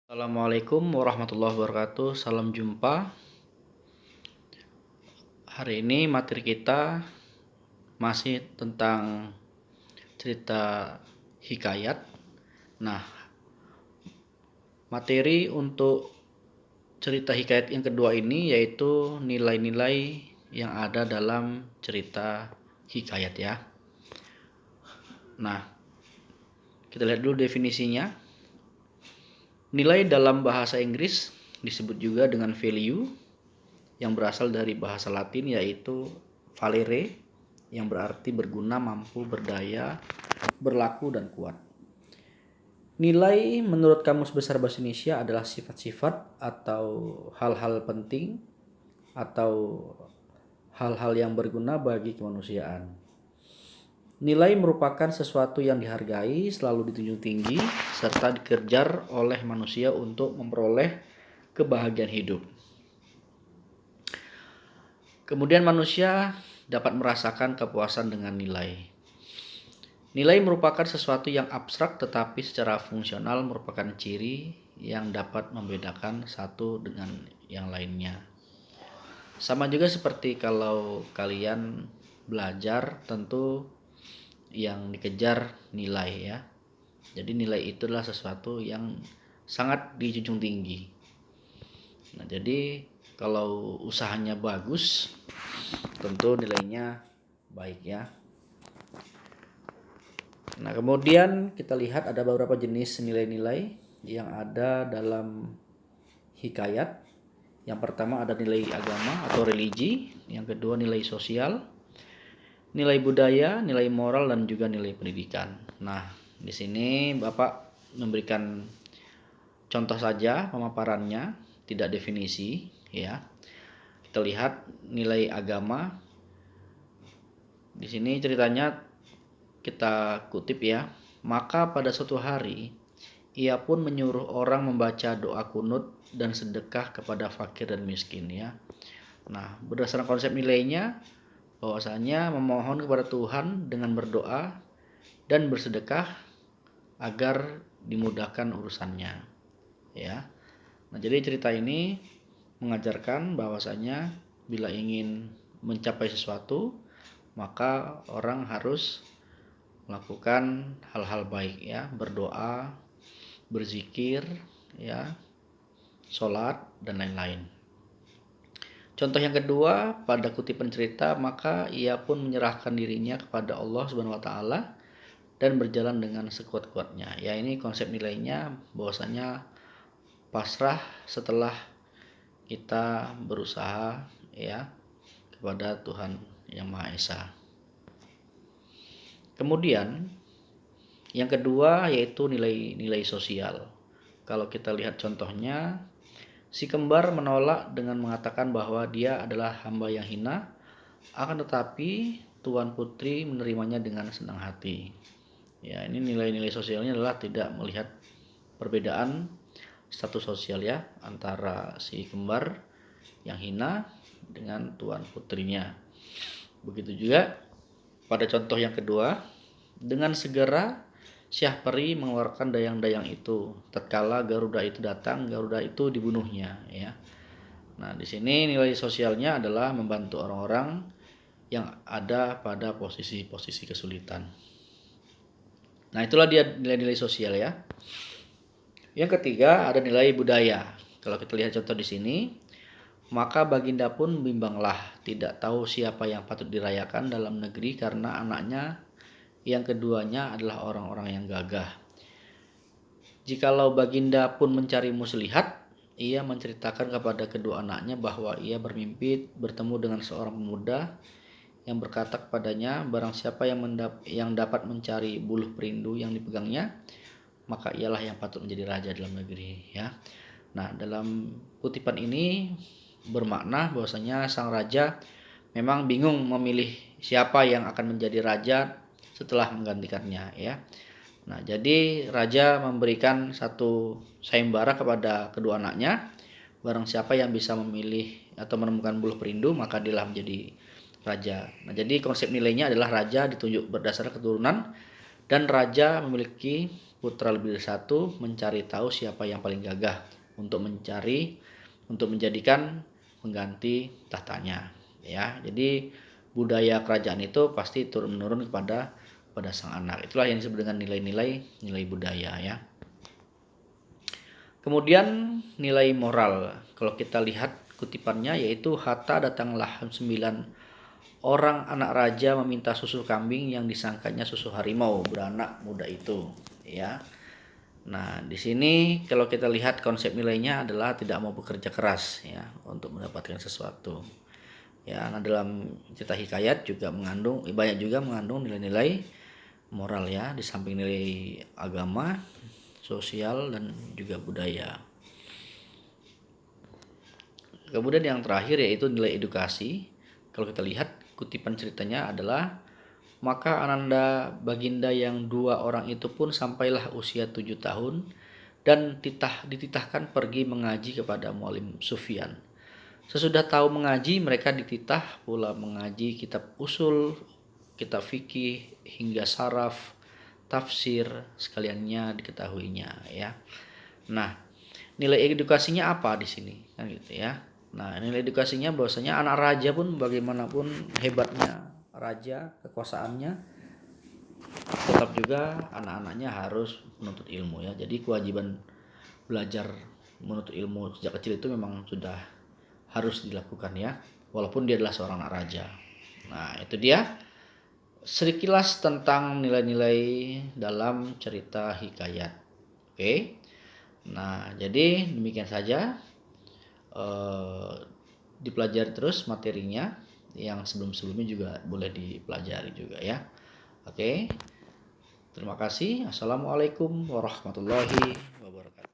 Assalamualaikum warahmatullahi wabarakatuh. Salam jumpa. Hari ini materi kita masih tentang cerita hikayat. Nah, materi untuk cerita hikayat yang kedua ini yaitu nilai-nilai yang ada dalam cerita hikayat ya. Nah, kita lihat dulu definisinya. Nilai dalam bahasa Inggris disebut juga dengan value, yang berasal dari bahasa Latin yaitu valere, yang berarti berguna, mampu, berdaya, berlaku, dan kuat. Nilai menurut Kamus Besar Bahasa Indonesia adalah sifat-sifat atau hal-hal penting atau hal-hal yang berguna bagi kemanusiaan. Nilai merupakan sesuatu yang dihargai, selalu dijunjung tinggi, serta dikejar oleh manusia untuk memperoleh kebahagiaan hidup. Kemudian manusia dapat merasakan kepuasan dengan nilai. Nilai merupakan sesuatu yang abstrak tetapi secara fungsional merupakan ciri yang dapat membedakan satu dengan yang lainnya. Sama juga seperti kalau kalian belajar, tentu yang dikejar nilai ya. Jadi nilai itu adalah sesuatu yang sangat dijunjung tinggi. Nah, jadi kalau usahanya bagus, tentu nilainya baik ya. Nah, kemudian kita lihat ada beberapa jenis nilai-nilai yang ada dalam hikayat. Yang pertama ada nilai agama atau religi, yang kedua nilai sosial, nilai budaya, nilai moral, dan juga nilai pendidikan. Nah, di sini Bapak memberikan contoh saja pemaparannya, tidak definisi ya. Kita lihat nilai agama. Di sini ceritanya kita kutip ya. Maka pada suatu hari ia pun menyuruh orang membaca doa kunut dan sedekah kepada fakir dan miskin ya. Nah, berdasarkan konsep nilainya bahwasanya memohon kepada Tuhan dengan berdoa dan bersedekah agar dimudahkan urusannya ya. Nah, jadi cerita ini mengajarkan bahwasanya bila ingin mencapai sesuatu maka orang harus melakukan hal-hal baik ya, berdoa, berzikir ya, sholat, dan lain-lain. Contoh yang kedua, pada kutipan cerita, maka ia pun menyerahkan dirinya kepada Allah Subhanahu wa taala dan berjalan dengan sekuat-kuatnya. Ya, ini konsep nilainya bahwasanya pasrah setelah kita berusaha ya kepada Tuhan Yang Maha Esa. Kemudian yang kedua yaitu nilai-nilai sosial. Kalau kita lihat contohnya, si kembar menolak dengan mengatakan bahwa dia adalah hamba yang hina, akan tetapi Tuan Putri menerimanya dengan senang hati. Ya, ini nilai-nilai sosialnya adalah tidak melihat perbedaan status sosial ya antara si kembar yang hina dengan Tuan Putrinya. Begitu juga pada contoh yang kedua, dengan segera Syah Peri mengeluarkan dayang-dayang itu. Tatkala Garuda itu datang, Garuda itu dibunuhnya ya. Nah, di sini nilai sosialnya adalah membantu orang-orang yang ada pada posisi-posisi kesulitan. Nah, itulah dia nilai-nilai sosial ya. Yang ketiga ada nilai budaya. Kalau kita lihat contoh di sini, maka Baginda pun bimbanglah, tidak tahu siapa yang patut dirayakan dalam negeri karena anaknya yang keduanya adalah orang-orang yang gagah. Jikalau Baginda pun mencari muslihat, ia menceritakan kepada kedua anaknya bahwa ia bermimpi bertemu dengan seorang pemuda yang berkata kepadanya, barang siapa yang dapat mencari buluh perindu yang dipegangnya, maka ialah yang patut menjadi raja dalam negeri ya. Nah, dalam kutipan ini bermakna bahwasanya sang raja memang bingung memilih siapa yang akan menjadi raja setelah menggantikannya ya. Nah, jadi raja memberikan satu sayembara kepada kedua anaknya, barang siapa yang bisa memilih atau menemukan buluh perindu maka dialah menjadi raja. Nah, jadi konsep nilainya adalah raja ditunjuk berdasarkan keturunan dan raja memiliki putra lebih dari satu mencari tahu siapa yang paling gagah untuk menjadikan pengganti tahtanya, ya. Jadi budaya kerajaan itu pasti turun menurun pada sang anak. Itulah yang disebut dengan nilai budaya, ya. Kemudian nilai moral. Kalau kita lihat kutipannya yaitu Hatta datanglah 9 orang anak raja meminta susu kambing yang disangkanya susu harimau beranak muda itu, ya. Nah, di sini kalau kita lihat konsep nilainya adalah tidak mau bekerja keras, ya, untuk mendapatkan sesuatu. Ya, nah dalam cerita hikayat juga banyak juga mengandung nilai-nilai moral, ya, di samping nilai agama, sosial, dan juga budaya. Kemudian yang terakhir yaitu nilai edukasi. Kalau kita lihat kutipan ceritanya adalah maka Ananda Baginda yang 2 orang itu pun sampailah usia 7 tahun dan dititahkan pergi mengaji kepada Muallim Sufyan. Sesudah tahu mengaji, mereka dititah pula mengaji kitab usul, kitab fikih hingga saraf, tafsir sekaliannya diketahuinya, ya. Nah, nilai edukasinya apa di sini? Kan gitu, ya. Nah, nilai edukasinya bahwasanya anak raja pun bagaimanapun hebatnya raja, kekuasaannya, tetap juga anak-anaknya harus menuntut ilmu, ya. Jadi kewajiban belajar menuntut ilmu sejak kecil itu memang sudah harus dilakukan, ya, walaupun dia adalah seorang anak raja. Nah, itu dia sekilas tentang nilai-nilai dalam cerita hikayat. Oke. Nah, jadi demikian saja. Dipelajari terus materinya, yang sebelum-sebelumnya juga boleh dipelajari juga, ya. Oke. Terima kasih. Assalamualaikum warahmatullahi wabarakatuh.